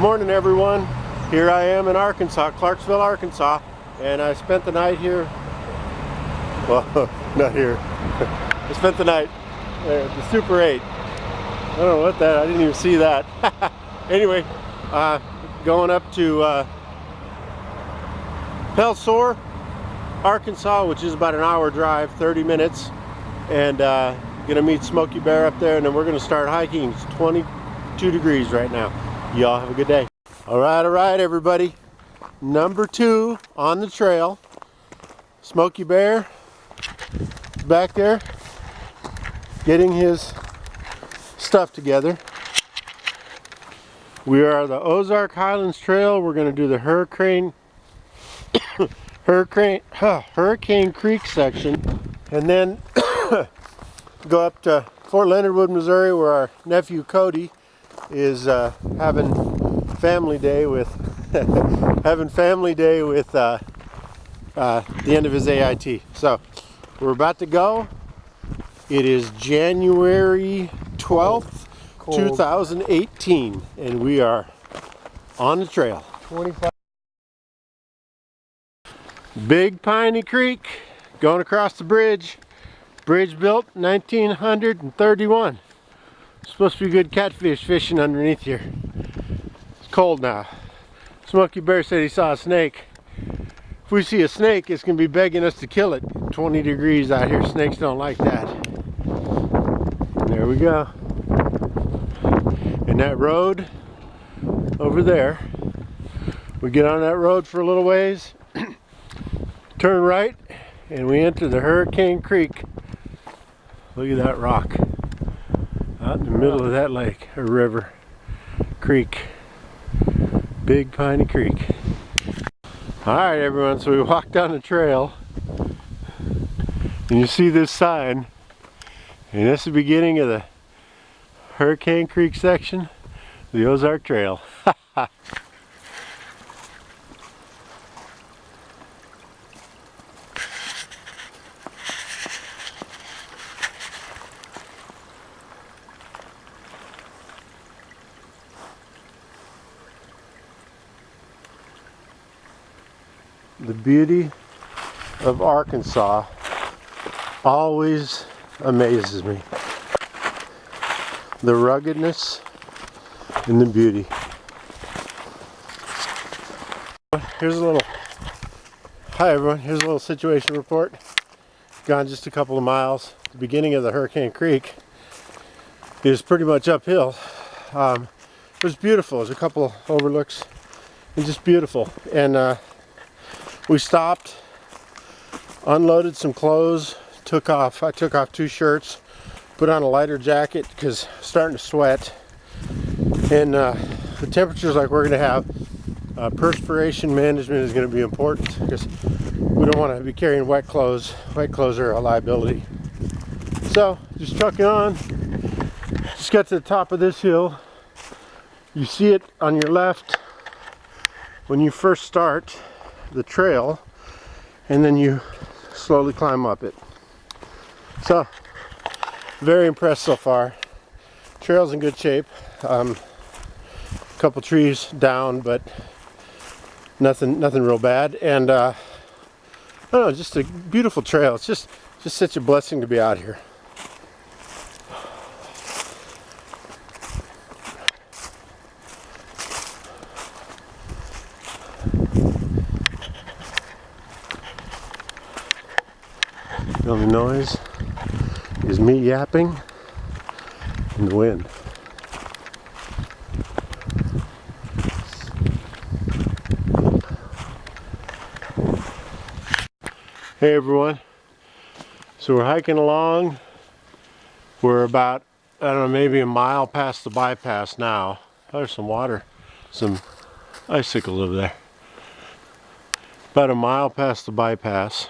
Morning everyone. Here I am in Arkansas, Clarksville, Arkansas, and I spent the night here. Well, not here. I spent the night there at the Super 8. I don't know what that, I didn't even see that. Anyway, going up to Pelsor, Arkansas, which is about an hour drive, 30 minutes, and gonna meet Smokey Bear up there, and then we're gonna start hiking. It's 22 degrees right now. Y'all have a good day. All right, everybody. Number 2 on the trail. Smokey Bear back there getting his stuff together. We are the Ozark Highlands Trail. We're going to do the Hurricane Creek section, and then go up to Fort Leonard Wood, Missouri, where our nephew Cody is having family day with the end of his AIT. So we're about to go. It is January 12th, 2018, and we are on the trail. 25. Big Piney Creek, going across the bridge. Bridge built 1931. Supposed to be good catfish fishing underneath here. It's cold now. Smokey Bear said he saw a snake. If we see a snake, it's going to be begging us to kill it. 20 degrees out here. Snakes don't like that. And there we go. And that road over there, we get on that road for a little ways, turn right, and we enter the Hurricane Creek. Look at that rock out in the middle of that lake, or river, creek. Big Piney Creek. Alright everyone, so we walk down the trail and you see this sign, and that's the beginning of the Hurricane Creek section, the Ozark Trail. The beauty of Arkansas always amazes me. The ruggedness and the beauty. Here's a little, hi everyone, here's a little situation report. Gone just a couple of miles. The beginning of the Hurricane Creek is pretty much uphill. It was beautiful. There's a couple of overlooks. It's just beautiful. And we stopped, unloaded some clothes, I took off 2 shirts, put on a lighter jacket because I'm starting to sweat. And the temperatures like we're going to have, perspiration management is going to be important because we don't want to be carrying wet clothes. Wet clothes are a liability. So just trucking on, just got to the top of this hill. You see it on your left when you first start the trail, and then you slowly climb up it. So very impressed so far. Trail's in good shape. A couple trees down, but nothing real bad. And I don't know, just a beautiful trail. It's just such a blessing to be out here. The only noise is me yapping and the wind. Hey everyone, so we're hiking along. We're about, I don't know, maybe a mile past the bypass now. Oh, there's some water, some icicles over there. About a mile past the bypass.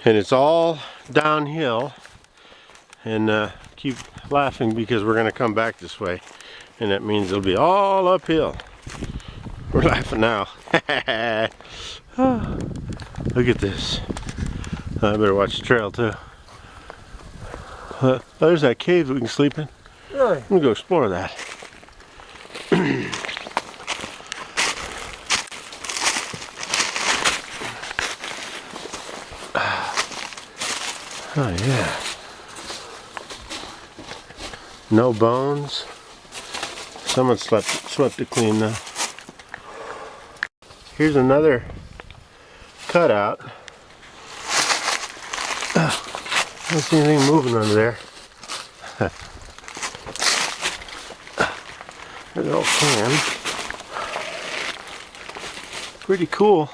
And it's all downhill, and keep laughing because we're going to come back this way, and that means it'll be all uphill. We're laughing now. Oh, look at this. I better watch the trail too. There's that cave that we can sleep in. Really? I'm going to go explore that. Oh yeah. No bones. Someone swept it clean though. Here's another cutout. I don't see anything moving under there. There's an old can. Pretty cool.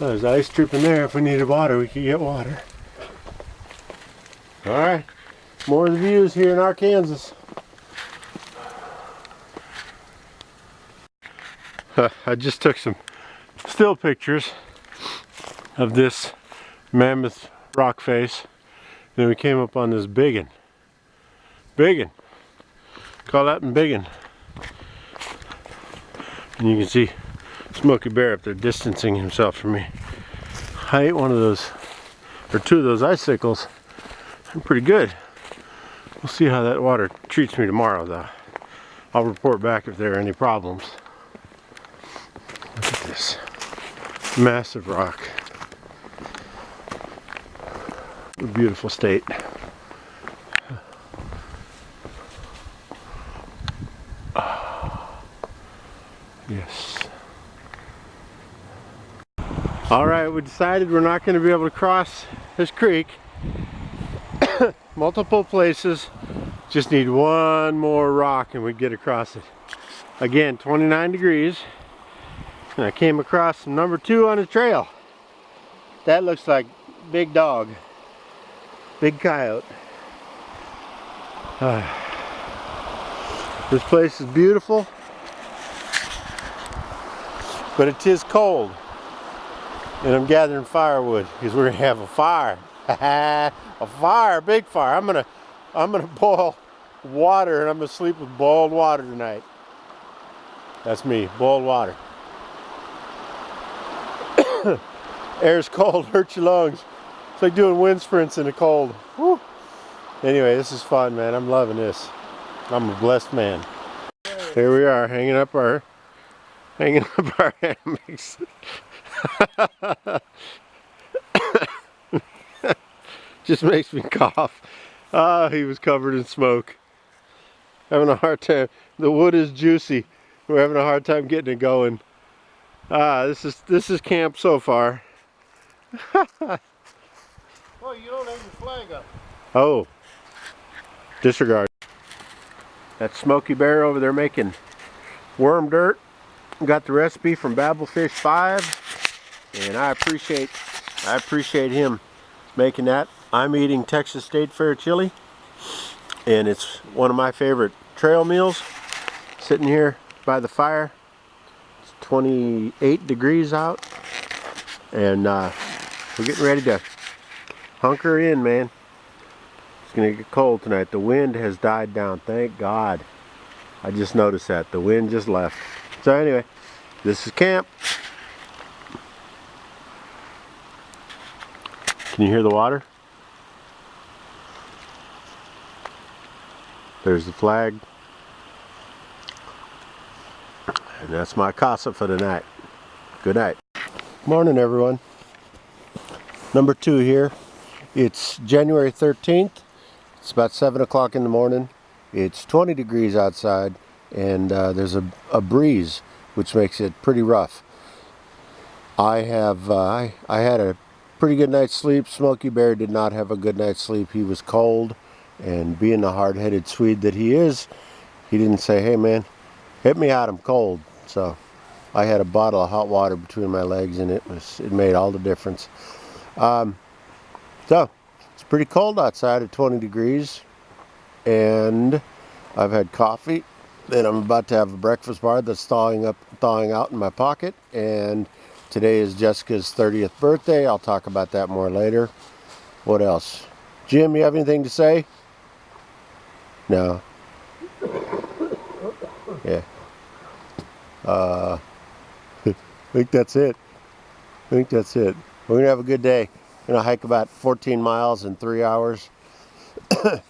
Oh, there's ice dripping there. If we needed water, we could get water. Alright, more of the views here in Arkansas. I just took some still pictures of this mammoth rock face. Then we came up on this biggin. Biggin. Call that one biggin. And you can see Smokey Bear up there distancing himself from me. I ate one of those, or two of those icicles. I'm pretty good. We'll see how that water treats me tomorrow though. I'll report back if there are any problems. Look at this. Massive rock. A beautiful state. Yes. Alright, we decided we're not going to be able to cross this creek. Multiple places. Just need one more rock and we get across it. Again, 29 degrees. And I came across some number 2 on the trail. That looks like big dog. Big coyote. This place is beautiful. But it is cold. And I'm gathering firewood because we're gonna have a fire. A fire, big fire. I'm gonna boil water and I'm gonna sleep with boiled water tonight. That's me, boiled water. Air's cold, hurts your lungs. It's like doing wind sprints in the cold. Woo. Anyway, this is fun, man. I'm loving this. I'm a blessed man. Here we are, hanging up our hammocks. Just makes me cough. Ah, he was covered in smoke. Having a hard time. The wood is juicy. We're having a hard time getting it going. Ah, this is camp so far. Well, you don't have your flag up. Oh, disregard. That Smokey Bear over there making worm dirt. Got the recipe from Babelfish 5, and I appreciate him making that. I'm eating Texas State Fair chili, and it's one of my favorite trail meals. Sitting here by the fire. It's 28 degrees out, and we're getting ready to hunker in, man. It's gonna get cold tonight. The wind has died down, thank God. I just noticed that the wind just left. So anyway, this is camp. Can you hear the water? There's the flag. And that's my casa for tonight. Good night. Morning, everyone. Number 2 here. It's January 13th. It's about 7 o'clock in the morning. It's 20 degrees outside, and there's a breeze, which makes it pretty rough. I had a pretty good night's sleep. Smokey Bear did not have a good night's sleep. He was cold, and being the hard-headed Swede that he is, he didn't say, "Hey man, hit me out, I'm cold." So I had a bottle of hot water between my legs, and it made all the difference. So it's pretty cold outside at 20 degrees, and I've had coffee, and I'm about to have a breakfast bar that's thawing out in my pocket. And today is Jessica's 30th birthday. I'll talk about that more later. What else? Jim, you have anything to say? No. Yeah. I think that's it. We're gonna have a good day. We're gonna hike about 14 miles in 3 hours.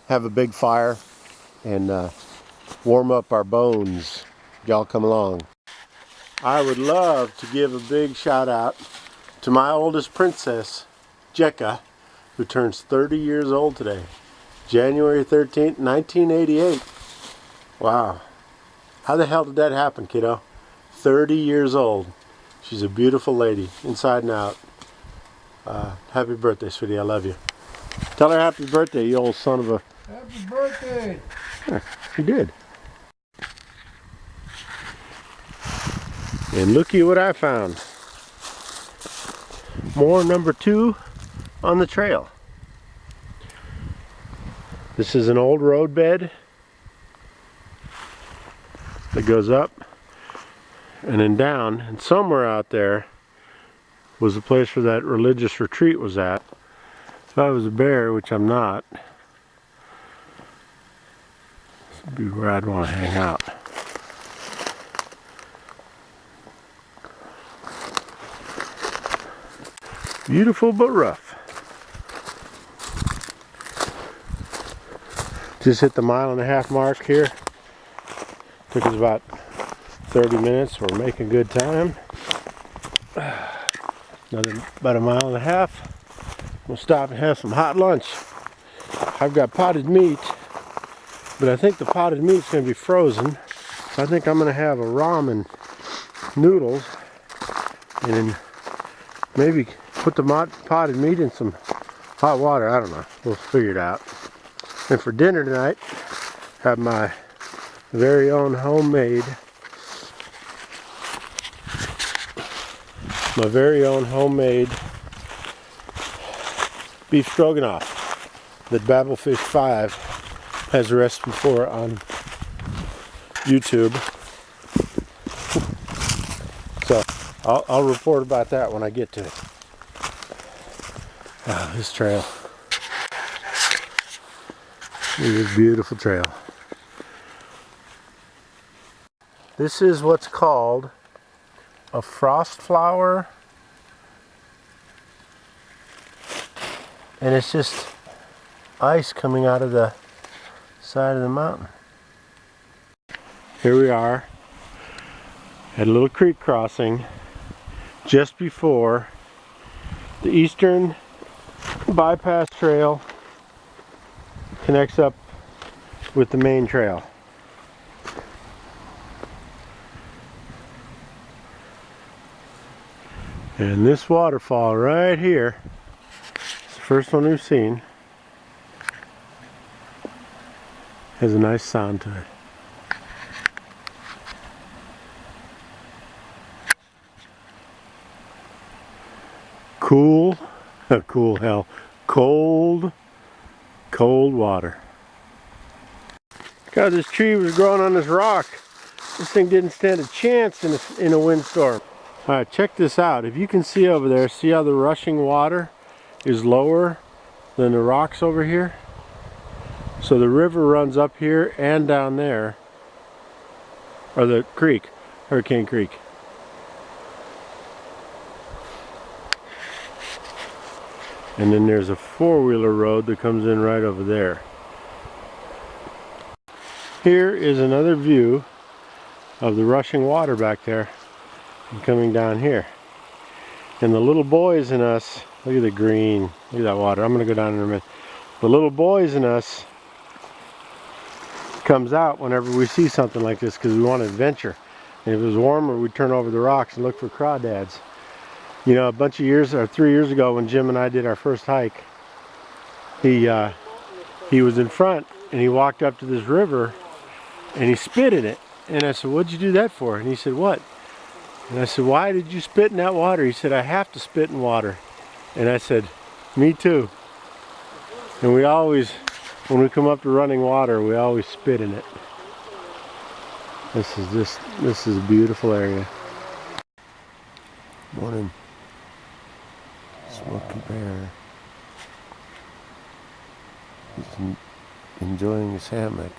Have a big fire and warm up our bones. Y'all come along. I would love to give a big shout out to my oldest princess, Jekka, who turns 30 years old today. January 13th, 1988. Wow. How the hell did that happen, kiddo? 30 years old. She's a beautiful lady, inside and out. Happy birthday, sweetie. I love you. Tell her happy birthday, you old son of a... Happy birthday! He did. And looky what I found. More number 2 on the trail. This is an old road bed that goes up and then down, and somewhere out there was the place where that religious retreat was at. If I was a bear, which I'm not, this would be where I'd want to hang out. Beautiful but rough. Just hit the 1.5 mile mark here. Took us about 30 minutes. We're making good time. About 1.5 miles. We'll stop and have some hot lunch. I've got potted meat, but I think the potted meat's going to be frozen. So I think I'm going to have a ramen noodles and then maybe put the potted meat in some hot water. I don't know. We'll figure it out. And for dinner tonight, have my very own homemade beef stroganoff that Babelfish 5 has a recipe for on YouTube. So I'll report about that when I get to it. Oh, this trail. This is a beautiful trail. This is what's called a frost flower, and it's just ice coming out of the side of the mountain. Here we are at a little creek crossing just before the eastern bypass trail connects up with the main trail. And this waterfall right here, it's the first one we've seen, has a nice sound to it. Cool, cold water. God, this tree was growing on this rock. This thing didn't stand a chance in a windstorm. All right, check this out. If you can see over there, see how the rushing water is lower than the rocks over here? So the river runs up here and down there, or the creek, Hurricane Creek. And then there's a four-wheeler road that comes in right over there. Here is another view of the rushing water back there and coming down here. And the little boys in us, look at the green, look at that water. I'm going to go down in a minute. The little boys in us comes out whenever we see something like this because we want adventure. And if it was warmer, we'd turn over the rocks and look for crawdads. You know, a bunch of years, or 3 years ago, when Jim and I did our first hike, he was in front and he walked up to this river and he spit in it. And I said, "What'd you do that for?" And he said, "What?" And I said, "Why did you spit in that water?" He said, "I have to spit in water." And I said, "Me too." And we always, when we come up to running water, we always spit in it. This is a beautiful area. Morning. Smokey Bear. He's enjoying his hammock.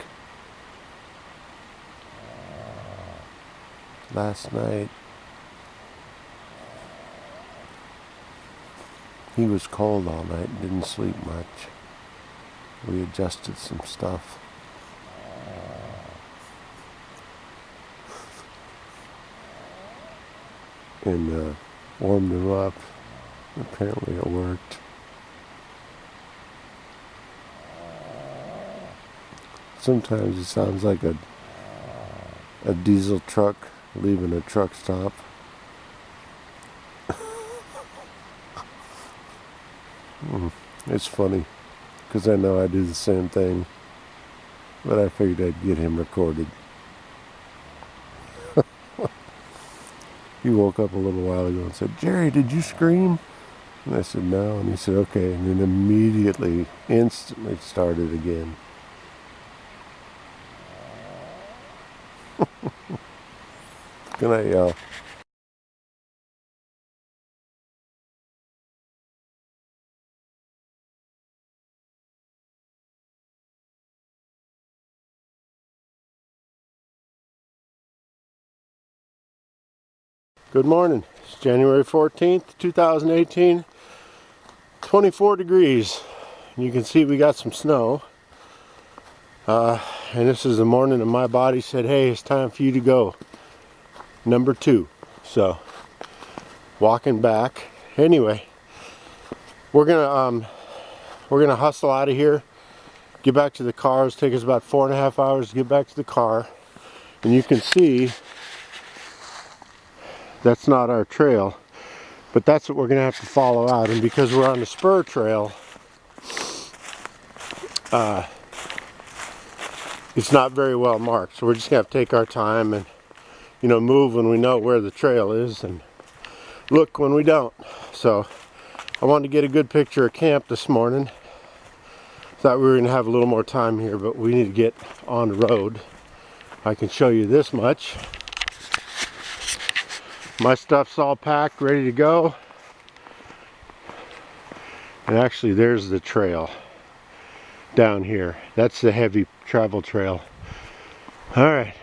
Last night he was cold all night, didn't sleep much. We adjusted some stuff. And warmed him up. Apparently it worked. Sometimes it sounds like a diesel truck leaving a truck stop. It's funny because I know I do the same thing, but I figured I'd get him recorded. He woke up a little while ago and said, "Jerry, did you scream?" And I said, "No." And he said, "Okay." And then immediately, instantly started again. Good night, y'all. Good morning. It's January 14th, 2018. 24 degrees. And you can see we got some snow. And this is the morning that my body said, "Hey, it's time for you to go." Number 2. So, walking back. Anyway, we're gonna hustle out of here. Get back to the car. It'll take us about 4.5 hours to get back to the car. And you can see that's not our trail, but that's what we're gonna have to follow out. And because we're on the spur trail, it's not very well marked. So we're just gonna have to take our time and, move when we know where the trail is and look when we don't. So I wanted to get a good picture of camp this morning. Thought we were gonna have a little more time here, but we need to get on the road. I can show you this much. My stuff's all packed, ready to go. And actually there's the trail down here. That's the heavy travel trail. All right.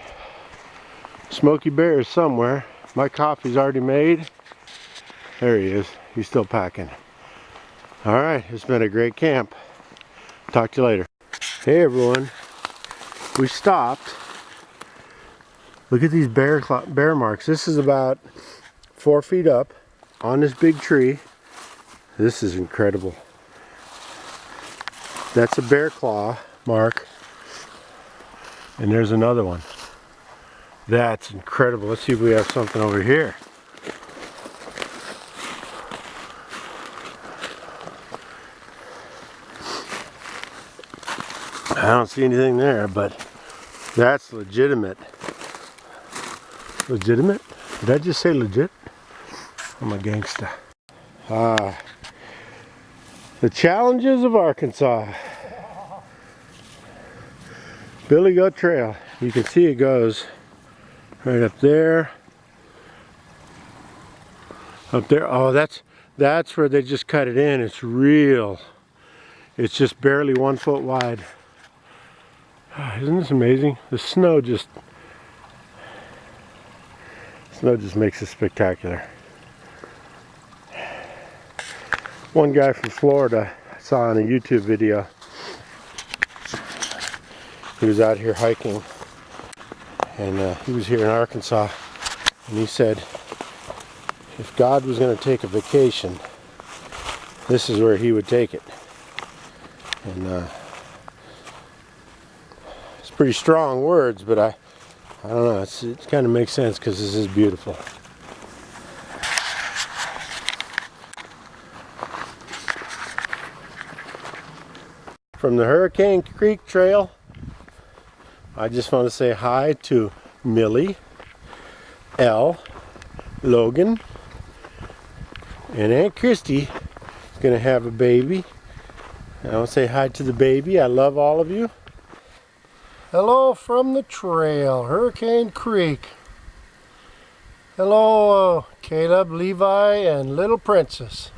Smokey Bear is somewhere. My coffee's already made. There he is. He's still packing. All right, it's been a great camp. Talk to you later. Hey everyone. We stopped. Look at these bear marks. This is about 4 feet up on this big tree. This is incredible. That's a bear claw mark. And there's another one. That's incredible. Let's see if we have something over here. I don't see anything there, but that's legitimate. Legitimate? Did I just say legit? I'm a gangsta. The challenges of Arkansas. Billy Goat Trail. You can see it goes right up there. Up there. Oh, that's where they just cut it in. It's real. It's just barely 1 foot wide. Isn't this amazing? The snow just makes it spectacular. One guy from Florida I saw on a YouTube video. He was out here hiking, and he was here in Arkansas, and he said if God was going to take a vacation, this is where he would take it. And it's pretty strong words, but I don't know, it kind of makes sense because this is beautiful. From the Hurricane Creek Trail, I just want to say hi to Millie, Elle, Logan, and Aunt Christy is going to have a baby. I want to say hi to the baby. I love all of you. Hello from the trail, Hurricane Creek. Hello, Caleb, Levi, and little Princess.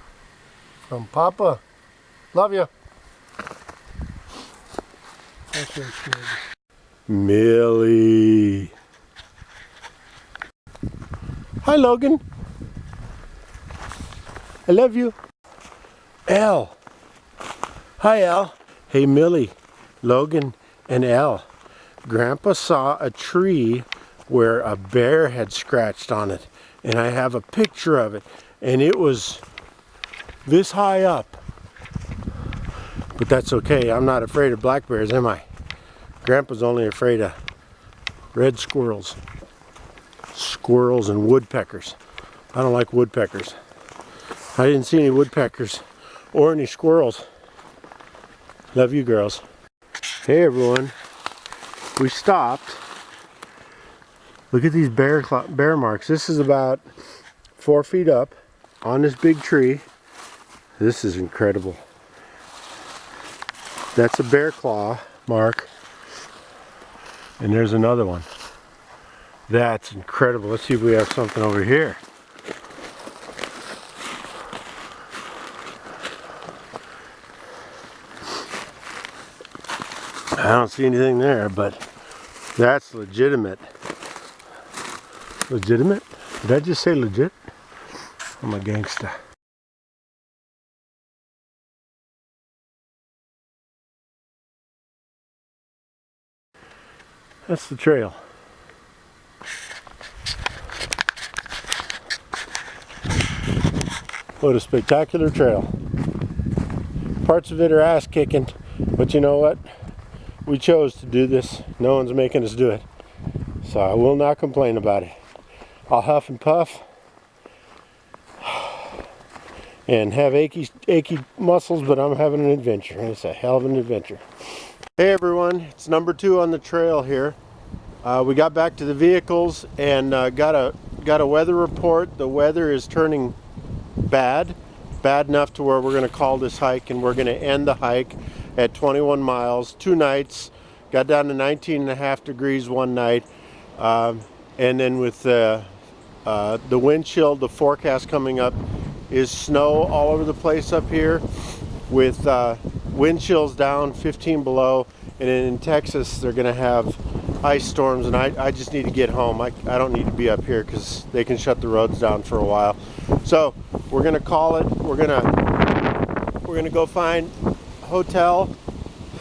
From Papa. Love you. Okay, Millie. Hi, Logan. I love you. Elle. Hi, Elle. Hey, Millie, Logan, and Elle. Grandpa saw a tree where a bear had scratched on it, and I have a picture of it, and it was this high up. But that's okay. I'm not afraid of black bears, am I? Grandpa's only afraid of red squirrels. Squirrels and woodpeckers. I don't like woodpeckers. I didn't see any woodpeckers or any squirrels. Love you girls. Hey everyone. We stopped. Look at these bear marks. This is about 4 feet up on this big tree. This is incredible. That's a bear claw mark. And there's another one. That's incredible. Let's see if we have something over here. I don't see anything there, but that's legitimate. Legitimate? Did I just say legit? I'm a gangsta. That's the trail. What a spectacular trail. Parts of it are ass kicking, but you know what? We chose to do this. No one's making us do it. So I will not complain about it. I'll huff and puff and have achy muscles, but I'm having an adventure. It's a hell of an adventure. Hey everyone, it's number 2 on the trail here. We got back to the vehicles and got a weather report. The weather is turning bad enough to where we're going to call this hike, and we're going to end the hike at 21 miles, 2 nights. Got down to 19.5 degrees one night, and then with the wind chill, the forecast coming up is snow all over the place up here, with wind chills down 15 below, and then in Texas they're going to have ice storms, and I just need to get home. I don't need to be up here because they can shut the roads down for a while. So we're going to call it. We're going to go find a hotel.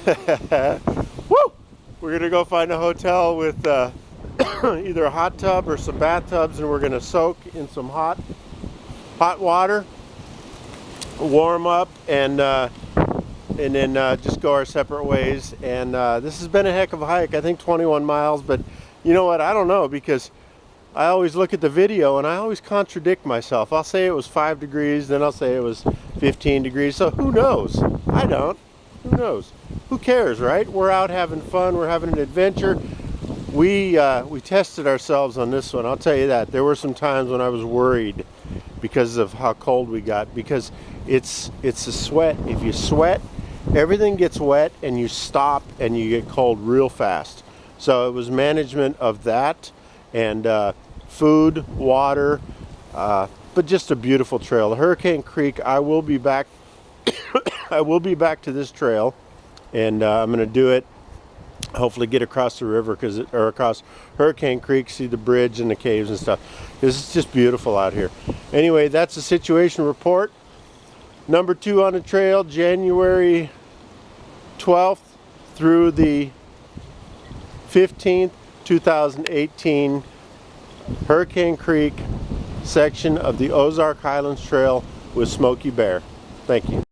Woo! We're going to go find a hotel with either a hot tub or some bathtubs, and we're going to soak in some hot water, warm up, and then just go our separate ways. And this has been a heck of a hike. I think 21 miles, but you know what? I don't know, because I always look at the video and I always contradict myself. I'll say it was 5 degrees, then I'll say it was 15 degrees. So who knows? I don't. Who knows? Who cares, right? We're out having fun. We're having an adventure. We tested ourselves on this one. I'll tell you that. There were some times when I was worried because of how cold we got, because it's a sweat. If you sweat, everything gets wet and you stop and you get cold real fast. So it was management of that, and food, water, but just a beautiful trail. Hurricane Creek, I will be back. I will be back to this trail, and I'm going to do it. Hopefully get across the river, or across Hurricane Creek, see the bridge and the caves and stuff. It's just beautiful out here. Anyway, that's the situation report. Number 2 on the trail, January 12th through the 15th, 2018, Hurricane Creek section of the Ozark Highlands Trail with Smokey Bear. Thank you.